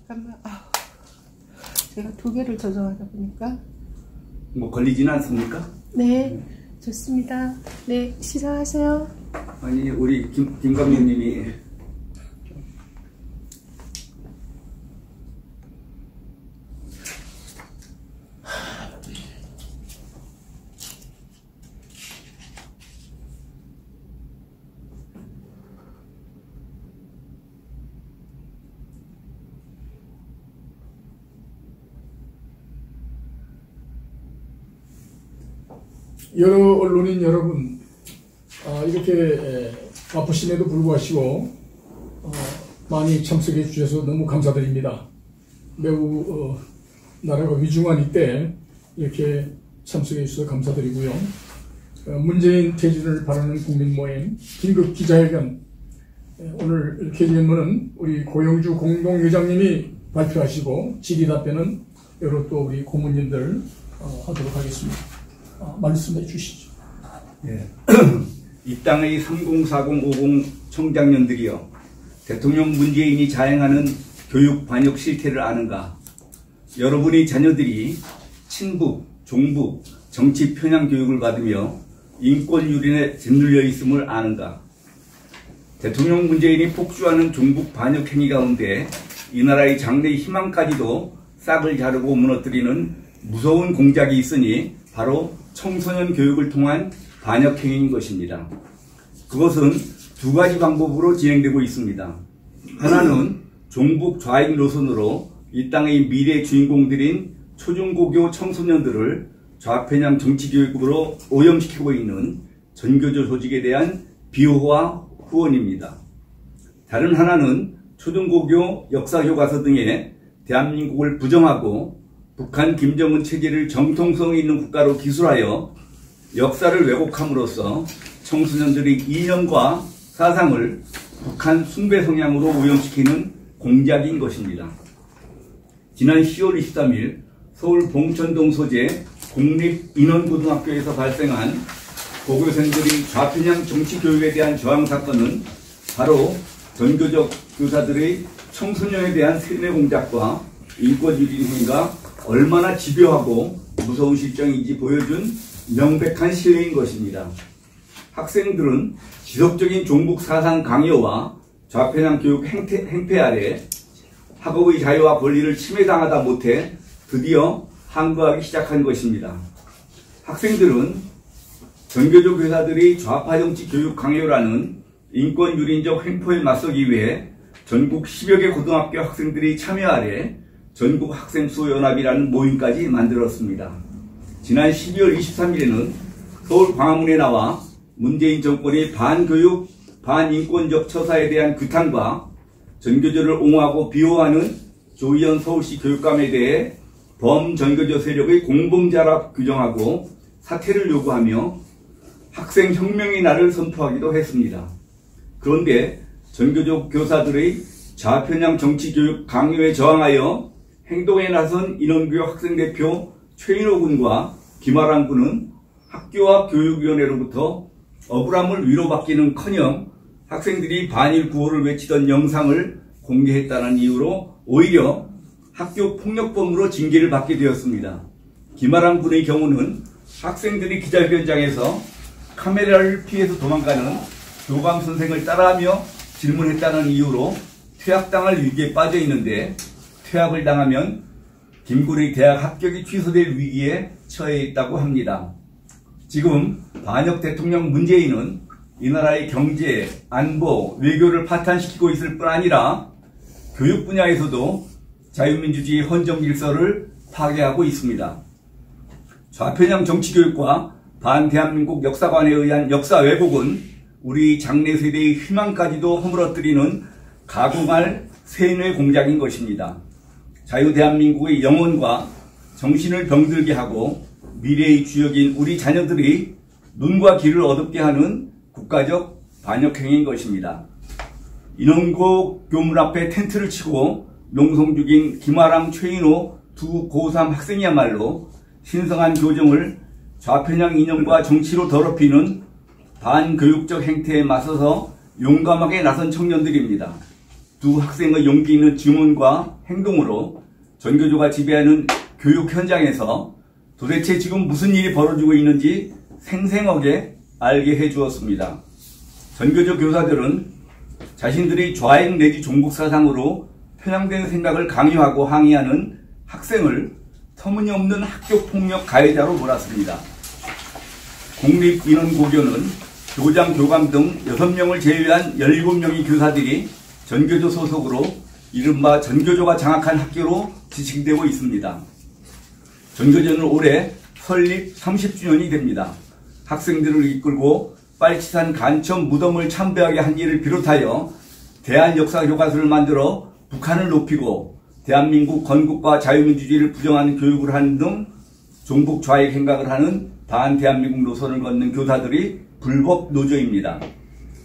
잠깐만. 제가 두 개를 조정하다 보니까. 뭐 걸리지는 않습니까? 네, 좋습니다. 네, 시작하세요. 아니, 우리 김 감독님이 여러 언론인 여러분, 이렇게 바쁘심에도 불구하시고 많이 참석해 주셔서 너무 감사드립니다. 매우 나라가 위중한 이때 이렇게 참석해 주셔서 감사드리고요. 문재인 퇴진을 바라는 국민모임 긴급 기자회견, 오늘 기자회견은 우리 고영주 공동회장님이 발표하시고 질의답변은 여러 또 우리 고문님들 하도록 하겠습니다. 말씀해 주시죠. 예. 이 땅의 3040, 50 청장년들이여, 대통령 문재인이 자행하는 교육 반역 실태를 아는가? 여러분의 자녀들이 친북, 종북, 정치 편향 교육을 받으며 인권 유린에 짓눌려 있음을 아는가? 대통령 문재인이 폭주하는 종북 반역 행위 가운데 이 나라의 장래의 희망까지도 싹을 자르고 무너뜨리는 무서운 공작이 있으니 바로 청소년 교육을 통한 반역 행위인 것입니다. 그것은 두 가지 방법으로 진행되고 있습니다. 하나는 종북 좌익 노선으로 이 땅의 미래 주인공들인 초중고교 청소년들을 좌편향 정치교육으로 오염시키고 있는 전교조 조직에 대한 비호와 후원입니다. 다른 하나는 초중고교 역사교과서 등에 대한민국을 부정하고 북한 김정은 체제를 정통성 있는 국가로 기술하여 역사를 왜곡함으로써 청소년들의 이념과 사상을 북한 숭배 성향으로 오염시키는 공작인 것입니다. 지난 10월 23일 서울 봉천동 소재 공립인원고등학교에서 발생한 고교생들의 좌편향 정치교육에 대한 저항 사건은 바로 전교적 교사들의 청소년에 대한 세뇌 공작과 인권유린 행위가 얼마나 집요하고 무서운 실정인지 보여준 명백한 실례인 것입니다. 학생들은 지속적인 종북 사상 강요와 좌편향 교육 행패 아래 학업의 자유와 권리를 침해당하다 못해 드디어 항거하기 시작한 것입니다. 학생들은 전교조 교사들이 좌파 정치 교육 강요라는 인권 유린적 횡포에 맞서기 위해 전국 10여 개 고등학교 학생들이 참여 아래 전국 학생수연합이라는 모임까지 만들었습니다. 지난 12월 23일에는 서울 광화문에 나와 문재인 정권의 반교육, 반인권적 처사에 대한 규탄과 전교조를 옹호하고 비호하는 조희연 서울시 교육감에 대해 범전교조 세력의 공범자라 규정하고 사퇴를 요구하며 학생혁명의 날을 선포하기도 했습니다. 그런데 전교조 교사들의 좌편향 정치교육 강요에 저항하여 행동에 나선 인원교육 학생대표 최인호 군과 김아랑 군은 학교와 교육위원회로부터 억울함을 위로받기는커녕 학생들이 반일 구호를 외치던 영상을 공개했다는 이유로 오히려 학교 폭력범으로 징계를 받게 되었습니다. 김아랑 군의 경우는 학생들이 기자회견장에서 카메라를 피해서 도망가는 교감 선생을 따라하며 질문했다는 이유로 퇴학당할 위기에 빠져 있는데, 퇴학을 당하면 김 군의 대학 합격이 취소될 위기에 처해 있다고 합니다. 지금 반역 대통령 문재인은 이 나라의 경제, 안보, 외교를 파탄시키고 있을 뿐 아니라 교육 분야에서도 자유민주주의 헌정 질서를 파괴하고 있습니다. 좌편향 정치교육과 반대한민국 역사관에 의한 역사 왜곡은 우리 장래 세대의 희망까지도 허물어뜨리는 가공할 세뇌 공작인 것입니다. 자유대한민국의 영혼과 정신을 병들게 하고 미래의 주역인 우리 자녀들이 눈과 귀를 어둡게 하는 국가적 반역행위인 것입니다. 인원고 교문 앞에 텐트를 치고 농성 중인 김아랑, 최인호 두 고3 학생이야말로 신성한 교정을 좌편향 이념과 정치로 더럽히는 반교육적 행태에 맞서서 용감하게 나선 청년들입니다. 두 학생의 용기 있는 증언과 행동으로 전교조가 지배하는 교육 현장에서 도대체 지금 무슨 일이 벌어지고 있는지 생생하게 알게 해주었습니다. 전교조 교사들은 자신들의 좌익 내지 종북 사상으로 편향된 생각을 강요하고 항의하는 학생을 터무니없는 학교폭력 가해자로 몰았습니다. 국립인원고교는 교장, 교감 등 6명을 제외한 17명의 교사들이 전교조 소속으로 이른바 전교조가 장악한 학교로 지칭되고 있습니다. 전교조는 올해 설립 30주년이 됩니다. 학생들을 이끌고 빨치산 간첩 무덤을 참배하게 한 일을 비롯하여 대한역사교과서를 만들어 북한을 높이고 대한민국 건국과 자유민주주의를 부정하는 교육을 하는 등 종북 좌익 행각을 하는 반대한민국 노선을 걷는 교사들이 불법 노조입니다.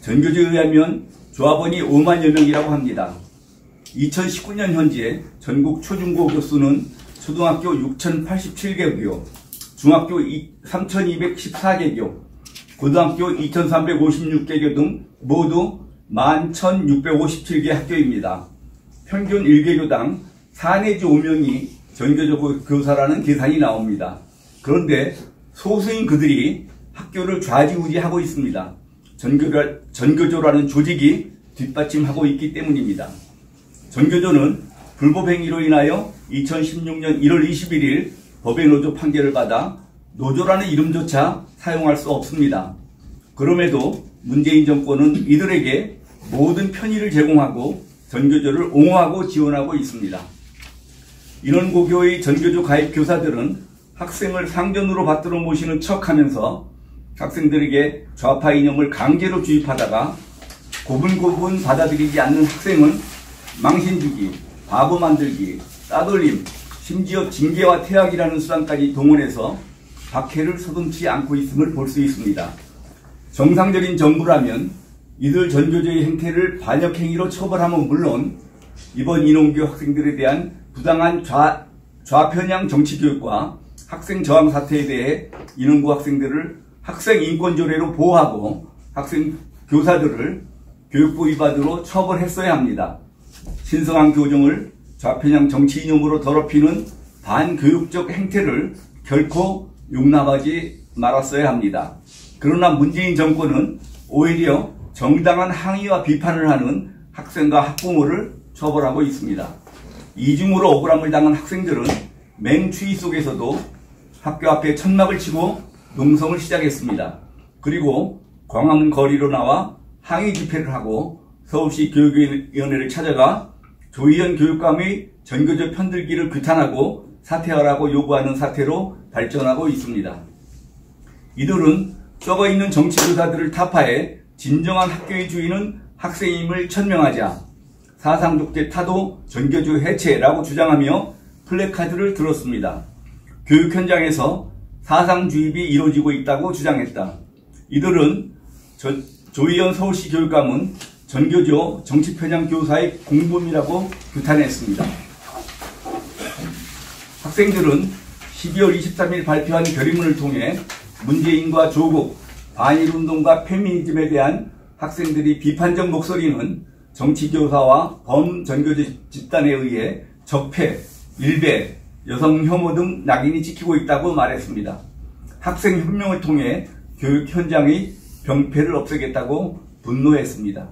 전교조에 의하면 조합원이 5만여 명이라고 합니다. 2019년 현재 전국 초중고 교수는 초등학교 6,087개교, 중학교 3,214개교, 고등학교 2,356개교 등 모두 11,657개 학교입니다. 평균 1개교당 4 내지 5명이 전교조 교사라는 계산이 나옵니다. 그런데 소수인 그들이 학교를 좌지우지하고 있습니다. 전교조라는 조직이 뒷받침하고 있기 때문입니다. 전교조는 불법 행위로 인하여 2016년 1월 21일 법의 노조 판결을 받아 노조라는 이름조차 사용할 수 없습니다. 그럼에도 문재인 정권은 이들에게 모든 편의를 제공하고 전교조를 옹호하고 지원하고 있습니다. 인원고교의 전교조 가입 교사들은 학생을 상전으로 받들어 모시는 척하면서 학생들에게 좌파 이념을 강제로 주입하다가 고분고분 받아들이지 않는 학생은 망신주기, 바보 만들기, 따돌림, 심지어 징계와 퇴학이라는 수단까지 동원해서 박해를 서슴지 않고 있음을 볼 수 있습니다. 정상적인 정부라면 이들 전교조의 행태를 반역행위로 처벌하면 물론 이번 인원교 학생들에 대한 부당한 좌편향 정치교육과 학생 저항 사태에 대해 인원고 학생들을 학생인권조례로 보호하고 학생 교사들을 교육부 위반으로 처벌했어야 합니다. 신성한 교정을 좌편향 정치 이념으로 더럽히는 반교육적 행태를 결코 용납하지 말았어야 합니다. 그러나 문재인 정권은 오히려 정당한 항의와 비판을 하는 학생과 학부모를 처벌하고 있습니다. 이중으로 억울함을 당한 학생들은 맹추위 속에서도 학교 앞에 천막을 치고 농성을 시작했습니다. 그리고 광화문 거리로 나와 항의 집회를 하고 서울시 교육위원회를 찾아가 조희연 교육감의 전교조 편들기를 규탄하고 사퇴하라고 요구하는 사태로 발전하고 있습니다. 이들은 썩어있는 정치교사들을 타파해 진정한 학교의 주인은 학생임을 천명하자 사상독재 타도 전교조 해체라고 주장하며 플래카드를 들었습니다. 교육 현장에서 사상 주입이 이루어지고 있다고 주장했다. 이들은 조희연 서울시 교육감은 전교조 정치편향 교사의 공범이라고 규탄했습니다. 학생들은 12월 23일 발표한 결의문을 통해 문재인과 조국, 반일운동과 페미니즘에 대한 학생들이 비판적 목소리는 정치교사와 범전교조 집단에 의해 적폐, 일배, 여성 혐오 등 낙인이 찍히고 있다고 말했습니다. 학생혁명을 통해 교육 현장의 병폐를 없애겠다고 분노했습니다.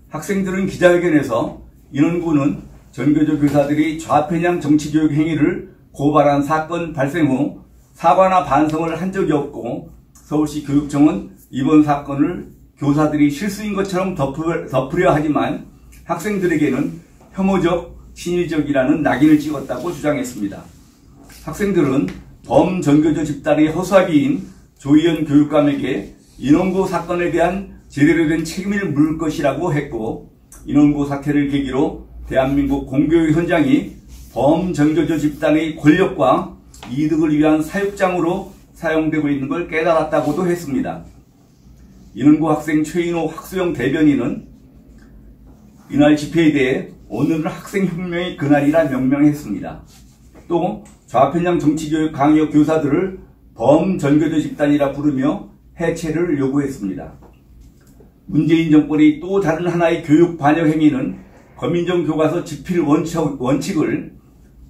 학생들은 기자회견에서 인원고는 전교조 교사들이 좌편향 정치교육 행위를 고발한 사건 발생 후 사과나 반성을 한 적이 없고 서울시 교육청은 이번 사건을 교사들이 실수인 것처럼 덮으려 하지만 학생들에게는 혐오적, 친일적이라는 낙인을 찍었다고 주장했습니다. 학생들은 범전교조 집단의 허수아비인 조희연 교육감에게 인원고 사건에 대한 제대로 된 책임을 물을 것이라고 했고 인원고 사태를 계기로 대한민국 공교육 현장이 범전교조 집단의 권력과 이득을 위한 사육장으로 사용되고 있는 걸 깨달았다고도 했습니다. 인원고 학생 최인호 학수영 대변인은 이날 집회에 대해 오늘은 학생혁명의 그날이라 명명했습니다. 또 좌편향 정치교육 강요 교사들을 범전교조 집단이라 부르며 해체를 요구했습니다. 문재인 정권의 또 다른 하나의 교육 반역 행위는 검인정 교과서 집필 원칙을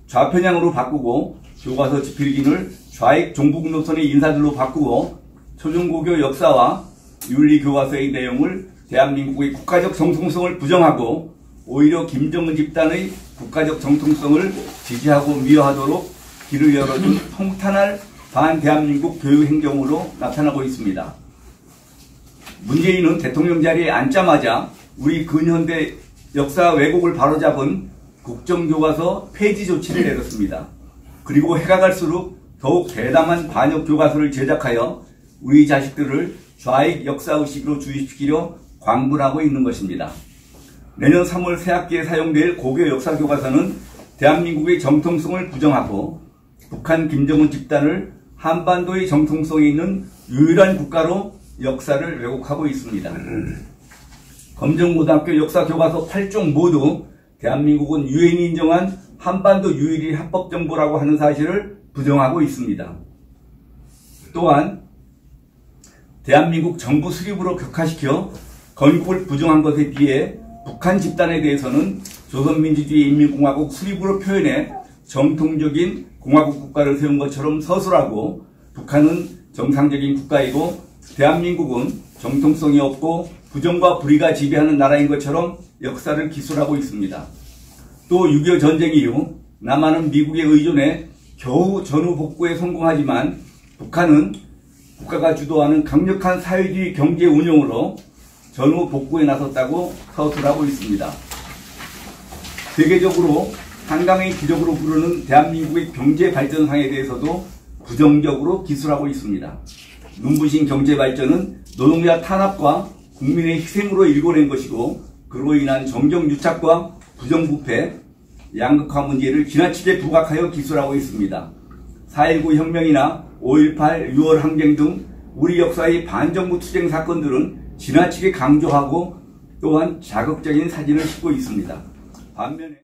좌편향으로 바꾸고 교과서 집필기를 좌익 종북 노선의 인사들로 바꾸고 초중고교 역사와 윤리교과서의 내용을 대한민국의 국가적 정통성을 부정하고 오히려 김정은 집단의 국가적 정통성을 지지하고 미화하도록 길을 열어준 통탄할 반대한민국 교육행정으로 나타나고 있습니다. 문재인은 대통령 자리에 앉자마자 우리 근현대 역사 왜곡을 바로잡은 국정교과서 폐지 조치를 내렸습니다. 그리고 해가 갈수록 더욱 대담한 반역교과서를 제작하여 우리 자식들을 좌익 역사의식으로 주입시키려 광분하고 있는 것입니다. 내년 3월 새학기에 사용될 고교 역사교과서는 대한민국의 정통성을 부정하고 북한 김정은 집단을 한반도의 정통성이 있는 유일한 국가로 역사를 왜곡하고 있습니다. 검정고등학교 역사교과서 8종 모두 대한민국은 유엔이 인정한 한반도 유일의 합법정보라고 하는 사실을 부정하고 있습니다. 또한 대한민국 정부 수립으로 격화시켜 건국을 부정한 것에 비해 북한 집단에 대해서는 조선민주주의 인민공화국 수립으로 표현해 정통적인 공화국 국가를 세운 것처럼 서술하고 북한은 정상적인 국가이고 대한민국은 정통성이 없고 부정과 불의가 지배하는 나라인 것처럼 역사를 기술하고 있습니다. 또 6.25 전쟁 이후 남한은 미국에 의존해 겨우 전후 복구에 성공하지만 북한은 국가가 주도하는 강력한 사회주의 경제 운영으로 전후 복구에 나섰다고 서술하고 있습니다. 세계적으로 한강의 기적으로 부르는 대한민국의 경제 발전상에 대해서도 부정적으로 기술하고 있습니다. 눈부신 경제 발전은 노동자 탄압과 국민의 희생으로 일궈낸 것이고 그로 인한 정경유착과 부정부패, 양극화 문제를 지나치게 부각하여 기술하고 있습니다. 4.19 혁명이나 5.18, 6월 항쟁 등 우리 역사의 반정부 투쟁 사건들은 지나치게 강조하고 또한 자극적인 사진을 싣고 있습니다. 반면에